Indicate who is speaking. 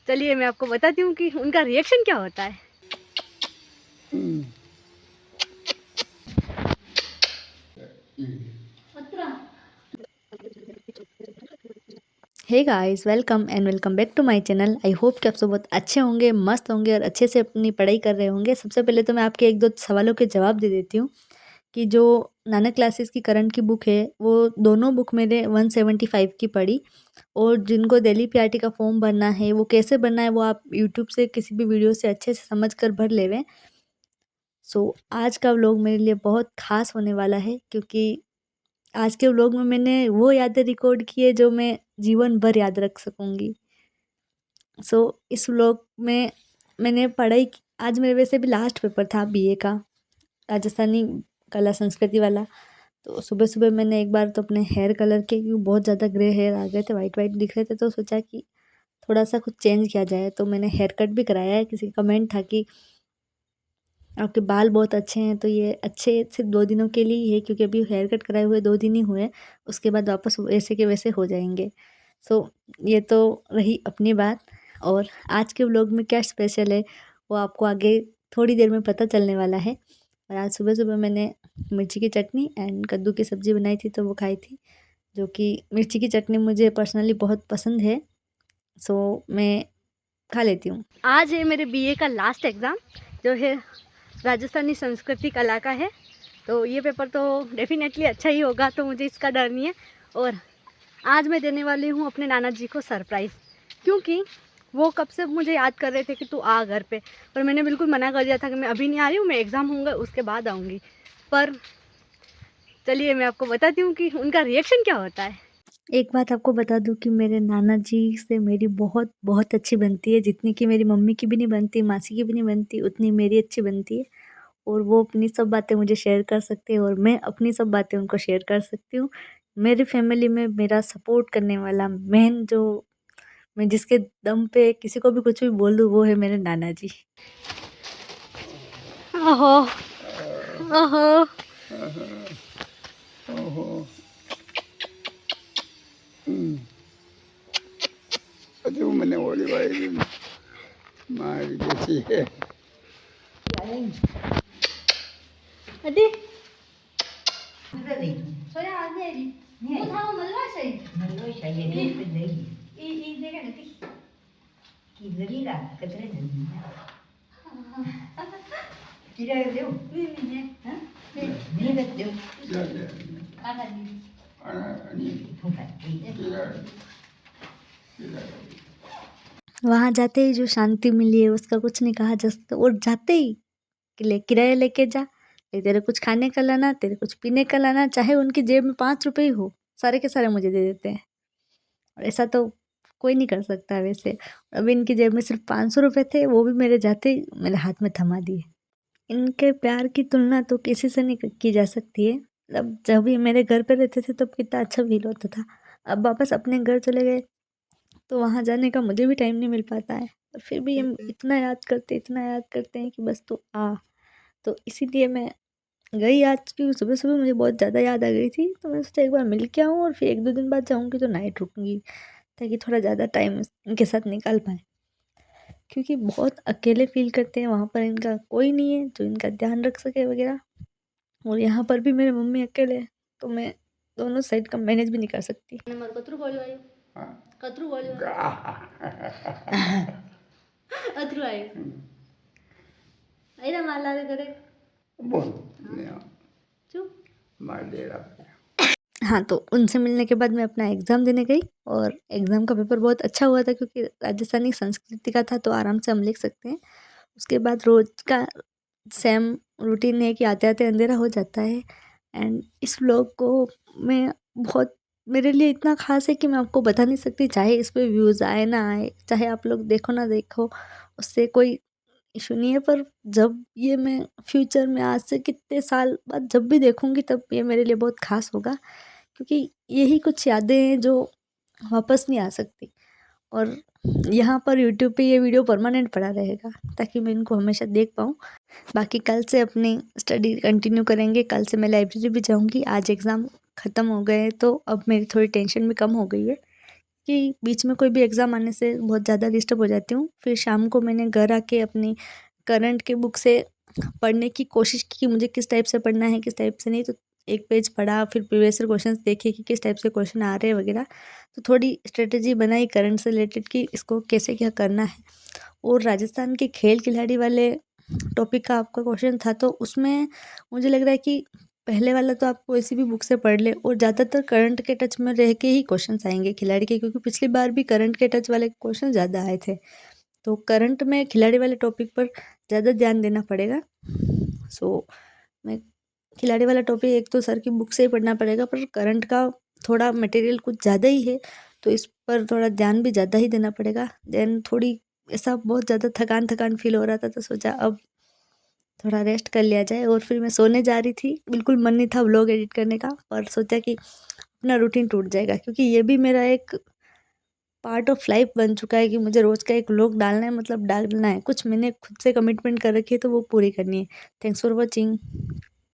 Speaker 1: चलिए मैं आपको बताती हूँ कि उनका रिएक्शन क्या होता है। Hey guys, welcome and welcome back to my channel. I hope कि आप सब बहुत अच्छे होंगे, मस्त होंगे और अच्छे से अपनी पढ़ाई कर रहे होंगे। सबसे पहले तो मैं आपके एक दो सवालों के जवाब दे देती हूँ कि जो नानक क्लासेस की करंट की बुक है वो दोनों बुक मैंने 175 की पढ़ी। और जिनको दिल्ली पीआरटी का फॉर्म भरना है वो कैसे भरना है वो आप यूट्यूब से किसी भी वीडियो से अच्छे से समझ कर भर लेवें। आज का व्लॉग मेरे लिए बहुत ख़ास होने वाला है क्योंकि आज के व्लॉग में मैंने वो यादें रिकॉर्ड की है जो मैं जीवन भर याद रख सकूँगी। इस व्लॉग में मैंने पढ़ाई आज मेरे वैसे भी लास्ट पेपर था बीए का, राजस्थानी कला संस्कृति वाला। तो सुबह-सुबह मैंने एक बार तो अपने हेयर कलर के, क्योंकि बहुत ज़्यादा ग्रे हेयर आ गए थे, वाइट-वाइट दिख रहे थे, तो सोचा कि थोड़ा-सा कुछ चेंज किया जाए। तो मैंने हेयर कट भी कराया है। किसी का कमेंट था कि आपके बाल बहुत अच्छे हैं, तो ये अच्छे सिर्फ 2 दिनों के लिए ही है क्योंकि अभी हेयर कट कराए हुए 2 दिन ही हुए, उसके बाद वापस वैसे के वैसे हो जाएँगे। सो ये तो रही अपनी बात। और आज के व्लॉग में क्या स्पेशल है वो आपको आगे थोड़ी देर में पता चलने वाला है। और आज सुबह-सुबह मैंने मिर्ची की चटनी एंड कद्दू की सब्ज़ी बनाई थी तो वो खाई थी, जो कि मिर्ची की चटनी मुझे पर्सनली बहुत पसंद है। मैं खा लेती हूँ। आज है मेरे बीए का लास्ट एग्ज़ाम जो है राजस्थानी संस्कृति कला का है। तो ये पेपर तो डेफिनेटली अच्छा ही होगा, तो मुझे इसका डर नहीं है। और आज मैं देने वाली हूँ अपने नाना जी को सरप्राइज़, क्योंकि वो कब से मुझे याद कर रहे थे कि तू आ घर पे, पर मैंने बिल्कुल मना कर दिया था कि मैं अभी नहीं आ रही हूँ, मैं एग्ज़ाम होंगे उसके बाद आऊँगी। पर चलिए मैं आपको बताती हूँ कि उनका रिएक्शन क्या होता है। एक बात आपको बता दूँ कि मेरे नाना जी से मेरी बहुत बहुत अच्छी बनती है, जितनी कि मेरी मम्मी की भी नहीं बनती, मासी की भी नहीं बनती, उतनी मेरी अच्छी बनती है। और वो अपनी सब बातें मुझे शेयर कर सकते हैं और मैं अपनी सब बातें उनको शेयर कर सकती हूँ। मेरी फैमिली में मेरा सपोर्ट करने वाला मेन जो, मैं जिसके दम पे किसी को भी कुछ भी बोल दूँ, वो है मेरे नाना जी। ओहो, ओहो,
Speaker 2: ओहो। अरे मैंने बोली भाई मारी जैसी है।
Speaker 1: अदी सोया आज नहीं आई, वो था वो मलवा सही ई देगा नहीं नहीं है, हाँ नहीं आना वहाँ जाते ही जो शांति मिली है उसका कुछ नहीं कहा जा सकता। और जाते ही किराया लेके जा, तेरे कुछ खाने का लाना, तेरे कुछ पीने का लाना, चाहे उनकी जेब में 5 रुपए ही हो, सारे के सारे मुझे दे देते हैं। और ऐसा तो कोई नहीं कर सकता वैसे। अभी इनकी जेब में सिर्फ 500 रुपए थे, वो भी मेरे जाते ही मेरे हाथ में थमा दिए। इनके प्यार की तुलना तो किसी से नहीं की जा सकती है। अब जब ये मेरे घर पे रहते थे तब कितना अच्छा फील होता था। अब वापस अपने घर चले गए तो वहाँ जाने का मुझे भी टाइम नहीं मिल पाता है। और फिर भी ये इतना याद करते हैं कि बस तू आ। तो इसीलिए मैं गई आज, क्योंकि सुबह-सुबह मुझे बहुत ज़्यादा याद आ गई थी, तो मैंने सोचा एक बार मिल के आऊँ और फिर 1-2 दिन बाद जाऊँगी तो नाइट रुकूँगी, ताकि थोड़ा ज़्यादा टाइम इनके साथ निकाल पाएँ। क्योंकि बहुत अकेले फ़ील करते हैं, वहाँ पर इनका कोई नहीं है जो इनका ध्यान रख सके वगैरह। और यहाँ पर भी मेरे मम्मी अकेले हैं, तो मैं दोनों साइड का मैनेज भी नहीं कर सकती। नंबर कतरू बोलवायो? कतरू बोलवायो? अतरू आयो? आइरा माला रे करे?
Speaker 2: बोल
Speaker 1: चुप
Speaker 2: मार दे रहा।
Speaker 1: हाँ, तो उनसे मिलने के बाद मैं अपना एग्ज़ाम देने गई और एग्ज़ाम का पेपर बहुत अच्छा हुआ था क्योंकि राजस्थानी संस्कृति का था, तो आराम से हम लिख सकते हैं। उसके बाद रोज़ का सेम रूटीन है कि आते-आते अंधेरा हो जाता है। एंड इस व्लॉग को मैं बहुत, मेरे लिए इतना ख़ास है कि मैं आपको बता नहीं सकती, चाहे इस पे व्यूज़ आए ना आए, चाहे आप लोग देखो ना देखो, उससे कोई इश्यू नहीं है। पर जब ये मैं फ्यूचर में आज से कितने साल बाद जब भी देखूँगी तब ये मेरे लिए बहुत ख़ास होगा, क्योंकि यही कुछ यादें हैं जो वापस नहीं आ सकती। और यहाँ पर यूट्यूब पे ये वीडियो परमानेंट पड़ा रहेगा ताकि मैं इनको हमेशा देख पाऊँ। बाकी कल से अपनी स्टडी कंटिन्यू करेंगे, कल से मैं लाइब्रेरी भी जाऊँगी। आज एग्ज़ाम ख़त्म हो गए हैं तो अब मेरी थोड़ी टेंशन भी कम हो गई है कि बीच में कोई भी एग्ज़ाम आने से बहुत ज़्यादा डिस्टर्ब हो जाती हूँ। फिर शाम को मैंने घर आके अपनी करंट की बुक से पढ़ने की कोशिश की कि मुझे किस टाइप से पढ़ना है, किस टाइप से नहीं। तो एक पेज पढ़ा, फिर प्रीवियस ईयर क्वेश्चंस देखे कि किस टाइप से क्वेश्चन आ रहे हैं वगैरह। तो थोड़ी स्ट्रेटजी बनाई करंट से रिलेटेड कि इसको कैसे क्या करना है। और राजस्थान के खेल खिलाड़ी वाले टॉपिक का आपका क्वेश्चन था, तो उसमें मुझे लग रहा है कि पहले वाला तो आपको किसी भी बुक से पढ़ ले और ज़्यादातर करंट के टच में रह के ही क्वेश्चंस आएंगे खिलाड़ी के, क्योंकि पिछली बार भी करंट के टच वाले क्वेश्चन ज़्यादा आए थे। तो करंट में खिलाड़ी वाले टॉपिक पर ज़्यादा ध्यान देना पड़ेगा। सो मैं खिलाड़ी वाला टॉपिक एक तो सर की बुक से ही पढ़ना पड़ेगा, पर करंट का थोड़ा मटेरियल कुछ ज़्यादा ही है, तो इस पर थोड़ा ध्यान भी ज़्यादा ही देना पड़ेगा। देन थोड़ी ऐसा बहुत ज़्यादा थकान फील हो रहा था, तो सोचा अब थोड़ा रेस्ट कर लिया जाए। और फिर मैं सोने जा रही थी, बिल्कुल मन नहीं था व्लॉग एडिट करने का, पर सोचा कि अपना रूटीन टूट जाएगा, क्योंकि ये भी मेरा एक पार्ट ऑफ लाइफ बन चुका है कि मुझे रोज़ का एक व्लॉग डालना है, मतलब डालना है। कुछ मैंने खुद से कमिटमेंट कर रखी है, तो वो पूरी करनी है। Thanks for watching.